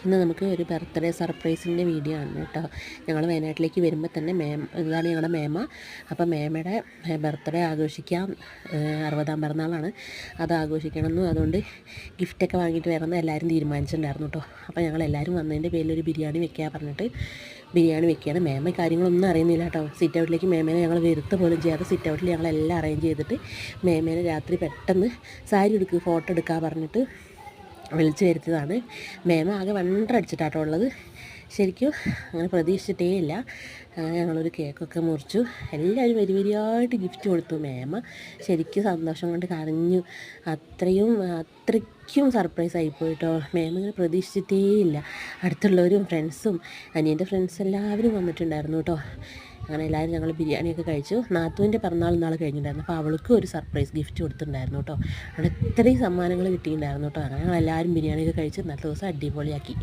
ഇന്ന് നമുക്ക് ഒരു ബർത്ത്ഡേ സർപ്രൈസിൻ്റെ വീഡിയോ ആണ് കേട്ടോ. ഞങ്ങൾ വയനാട്ടിലേക്ക് വരുമ്പോൾ തന്നെ ഇതാണ് ഞങ്ങളുടെ മേമ. അപ്പോൾ മേമയുടെ ബർത്ത്ഡേ ആഘോഷിക്കാം, 60ാം പിറന്നാളാണ്, അത് ആഘോഷിക്കണമെന്നും അതുകൊണ്ട് ഗിഫ്റ്റൊക്കെ വാങ്ങിയിട്ട് വരണമെന്ന് എല്ലാവരും തീരുമാനിച്ചിട്ടുണ്ടായിരുന്നു കേട്ടോ. അപ്പോൾ ഞങ്ങളെല്ലാവരും വന്നതിൻ്റെ പേരിൽ ഒരു ബിരിയാണി വെക്കാൻ പറഞ്ഞിട്ട് ബിരിയാണി വെക്കുകയാണ്. മേമ കാര്യങ്ങളൊന്നും അറിയുന്നില്ല കേട്ടോ. സിറ്റ് ഔട്ടിലേക്ക് മേമേനെ ഞങ്ങൾ വരുത്ത പോലും ചെയ്യാതെ സിറ്റ് ഔട്ടിൽ ഞങ്ങളെല്ലാം അറേഞ്ച് ചെയ്തിട്ട് മേമേനെ രാത്രി പെട്ടെന്ന് സാരി എടുക്കുക, ഫോട്ടോ എടുക്കാൻ പറഞ്ഞിട്ട് വിളിച്ചു വരുത്തിയതാണ്. മേമ ആകെ വണ്ടടിച്ചിട്ടാട്ടോ ഉള്ളത്. ശരിക്കും അങ്ങനെ പ്രതീക്ഷിച്ചിട്ടേ ഇല്ല. ഞങ്ങളൊരു കേക്കൊക്കെ മുറിച്ചു, എല്ലാവരും വരിയായിട്ട് ഗിഫ്റ്റ് കൊടുത്തു. മേമ ശരിക്കും സന്തോഷം കൊണ്ട് കരഞ്ഞു. അത്രയ്ക്കും സർപ്രൈസ് ആയിപ്പോയിട്ടോ. മേമ ഇങ്ങനെ പ്രതീക്ഷിച്ചിട്ടേ ഇല്ല. അടുത്തുള്ളവരും ഫ്രണ്ട്സും അനിയൻ്റെ ഫ്രണ്ട്സ് എല്ലാവരും വന്നിട്ടുണ്ടായിരുന്നു കേട്ടോ. അങ്ങനെ എല്ലാവരും ഞങ്ങൾ ബിരിയാണിയൊക്കെ കഴിച്ചു. നാത്തൂൻ്റെ പിറന്നാൾ നാൾ കഴിഞ്ഞിട്ടുണ്ടായിരുന്നു, അപ്പോൾ അവൾക്കും ഒരു സർപ്രൈസ് ഗിഫ്റ്റ് കൊടുത്തിട്ടുണ്ടായിരുന്നു കേട്ടോ. അവിടെ ഇത്രയും സമ്മാനങ്ങൾ കിട്ടിയിട്ടുണ്ടായിരുന്നു കേട്ടോ. അങ്ങനെ ഞങ്ങളെല്ലാവരും ബിരിയാണിയൊക്കെ കഴിച്ച് ഇന്നത്തെ ദിവസം അടിപൊളിയാക്കി.